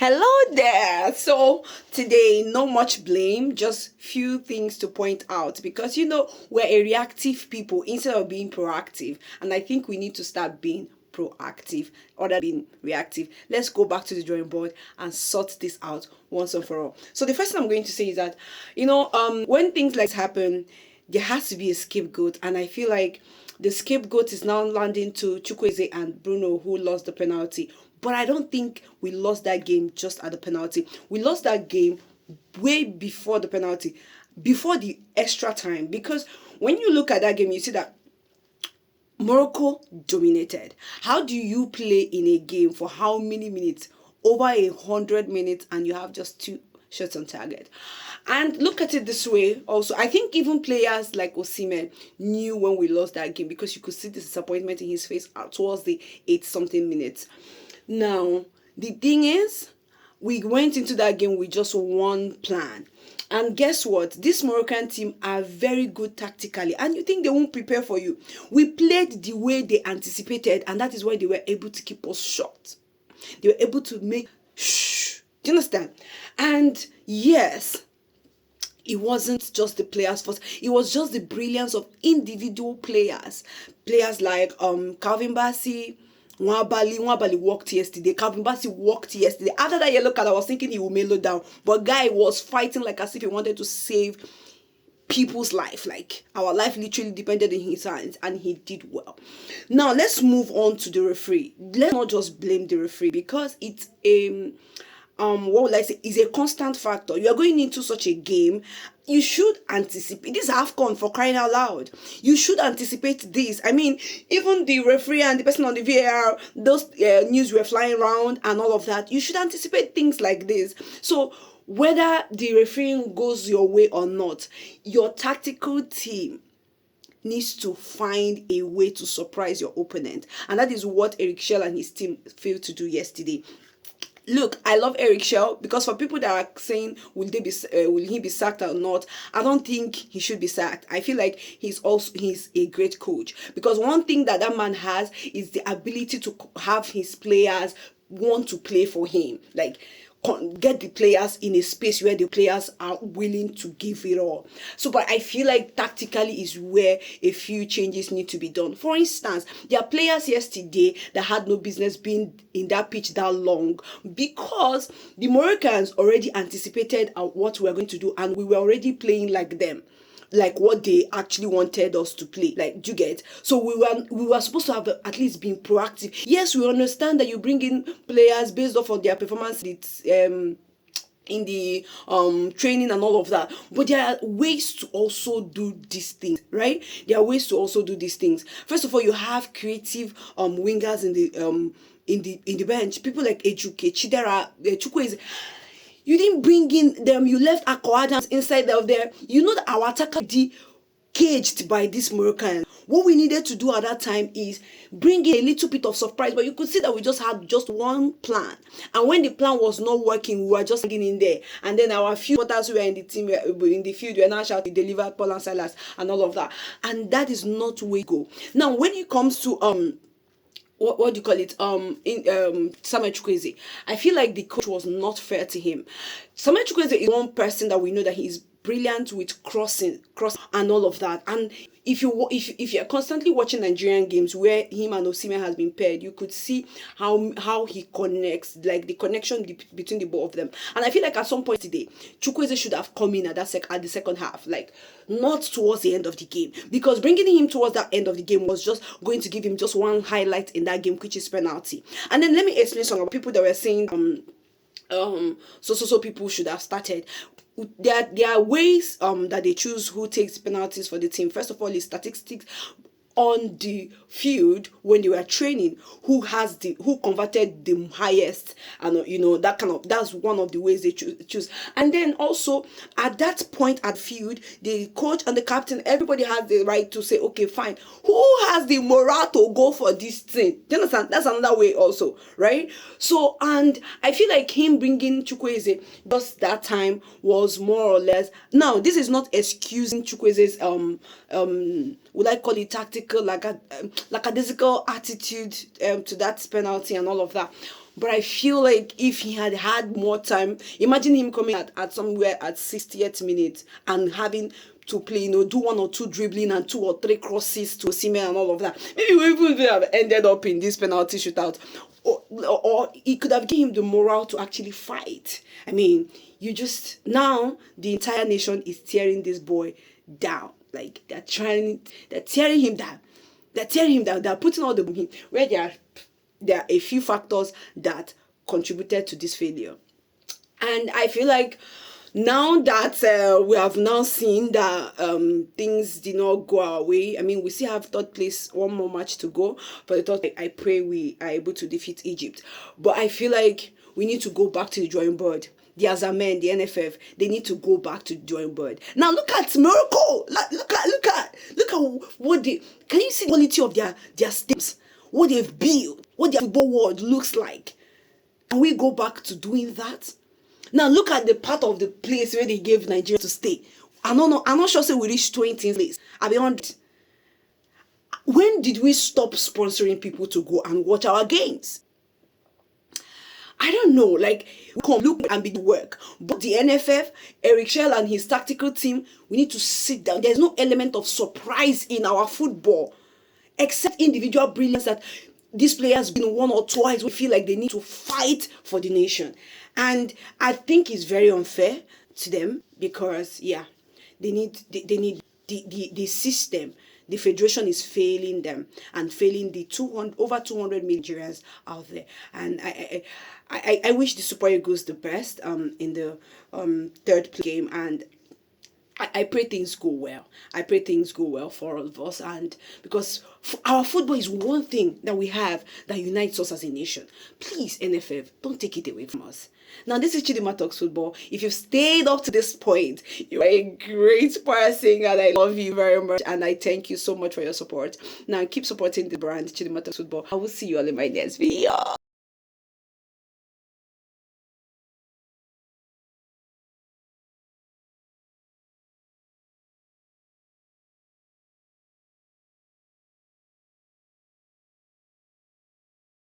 Hello there. So today, no much blame, just few things to point out because we're a reactive people instead of being proactive, and I think we need to start being proactive other than being reactive. Let's go back to the drawing board and sort this out once and for all. So the first thing I'm going to say is that when things like this happen, there has to be a scapegoat, and I feel like the scapegoat is now landing to Chukwueze and Bruno, who lost the penalty. But I don't think we lost that game just at the penalty. We lost that game way before the penalty, before the extra time. Because when you look at that game, you see that Morocco dominated. How do you play in a game for how many minutes? Over 100 minutes, and you have just 2 shots on target. And look at it this way also. I think even players like Osimhen knew when we lost that game, because you could see the disappointment in his face towards the 8-something minutes. Now, the thing is, we went into that game with just one plan. And guess what? This Moroccan team are very good tactically. And you think they won't prepare for you. We played the way they anticipated, and that is why they were able to keep us short. They were able to make shh. Do you understand? And yes, it wasn't just the players' fault. It was just the brilliance of individual players. Players like Calvin Bassey, Nwabali walked yesterday. Calvin Bassey walked yesterday. After that yellow card, I was thinking he would mellow down. But guy was fighting like as if he wanted to save people's life. Like our life literally depended in his hands, and he did well. Now let's move on to the referee. Let's not just blame the referee, because it's what would I say, is a constant factor. You are going into such a game, you should anticipate. This is Afcon, for crying out loud. You should anticipate this. I mean, even the referee and the person on the VAR, those news were flying around and all of that. You should anticipate things like this. So whether the refereeing goes your way or not, your tactical team needs to find a way to surprise your opponent. And that is what Eric Schell and his team failed to do yesterday. Look, I love Eric Schell, because for people that are saying will he be sacked or not, I don't think he should be sacked. I feel like he's a great coach, because one thing that man has is the ability to have his players want to play for him, like get the players in a space where the players are willing to give it all. So, but I feel like tactically is where a few changes need to be done. For instance, there are players yesterday that had no business being in that pitch that long, because the Moroccans already anticipated what we were going to do, and we were already playing like them, like what they actually wanted us to play. Like, do you get? So we were supposed to have at least been proactive. Yes, we understand that you bring in players based off of their performance in the training and all of that, but there are ways to also do these things, right? There are ways to also do these things. First of all, you have creative wingers in the bench, people like Ejuke, Chidera, Chukwueze. You didn't bring in them. You left Akko Adams inside of there. You know that our attacker is caged by this Moroccan. What we needed to do at that time is bring in a little bit of surprise. But you could see that we just had just one plan. And when the plan was not working, we were just hanging in there. And then our few supporters who were in the team, in the field, were now shouting, delivered Paul and Silas and all of that. And that is not where we go. Now, when it comes to what do you call it? Samuel Chukwueze, I feel like the coach was not fair to him. Samuel Chukwueze is one person that we know that he's brilliant with cross and all of that. And if you're constantly watching Nigerian games where him and Osimhen has been paired, you could see how he connects, like the connection between the both of them. And I feel like at some point today, Chukwueze should have come in at the second half, like not towards the end of the game, because bringing him towards that end of the game was just going to give him just one highlight in that game, which is penalty. And then let me explain some of people that were saying so people should have started. There are ways that they choose who takes penalties for the team. First of all, is statistics on the field when they were training, who converted the highest, and that's one of the ways they choose. And then also at that point at field, the coach and the captain, everybody has the right to say, okay, fine, who has the morale to go for this thing? Do you understand? That's another way also, right? So, and I feel like him bringing Chukwueze just that time was more or less. Now, this is not excusing Chukwueze's would I call it tactical, like a lackadaisical attitude to that penalty and all of that. But I feel like if he had had more time, imagine him coming at somewhere at 60th minute and having to play, do one or two dribbling and two or three crosses to Osimhen and all of that. Maybe we even have ended up in this penalty shootout. Or it could have given him the morale to actually fight. I mean, you just, now the entire nation is tearing this boy down. Like, they're tearing him down. They're putting all the, where there are a few factors that contributed to this failure. And I feel like now that we have now seen that things did not go our way, I mean, we still have third place, one more match to go. But I pray we are able to defeat Egypt. But I feel like we need to go back to the drawing board. The Azamen, the NFF, they need to go back to the drawing board. Now look at Morocco. Look at what they, can you see the quality of their steps? What they've built, what their football world looks like. Can we go back to doing that? Now look at the part of the place where they gave Nigeria to stay. I'm not sure say we reached 20th place. I'll be honest. When did we stop sponsoring people to go and watch our games? I don't know, like, we come look and be work. But the NFF, Eric Shell and his tactical team, we need to sit down. There's no element of surprise in our football, except individual brilliance that these players been one or twice. We feel like they need to fight for the nation. And I think it's very unfair to them because, yeah, they need the system. The federation is failing them and failing the over 200 million Nigerians out there. And I wish the Super Eagles the best in the third game, and I pray things go well. I pray things go well for all of us, and because our football is one thing that we have that unites us as a nation. Please, NFF, don't take it away from us. Now, this is Chidima Talks Football. If you've stayed up to this point, you are a great person, and I love you very much, and I thank you so much for your support. Now, keep supporting the brand, Chidima Talks Football. I will see you all in my next video.